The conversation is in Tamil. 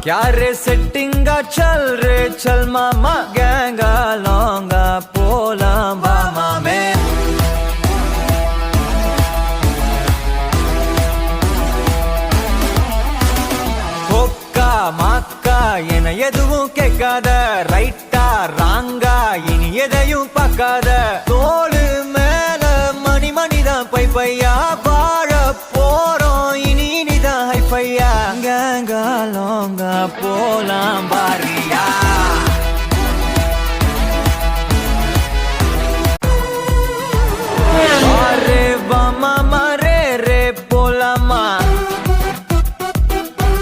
क्या रे सेटिंगा चल रे चल मामा गैंगा लौंगा போலாம் மாமே கொக்கா மாக்கா என எதுவும் கேட்காத ரைட்டா ராங்கா இனி எதையும் பார்க்காத தோளு மேல மணி மணிதான் பை பையா வாழ போறோம் இனி இனிதான் ஹைஃபையா கேங்கா லோங்கா போலாம் பாரியா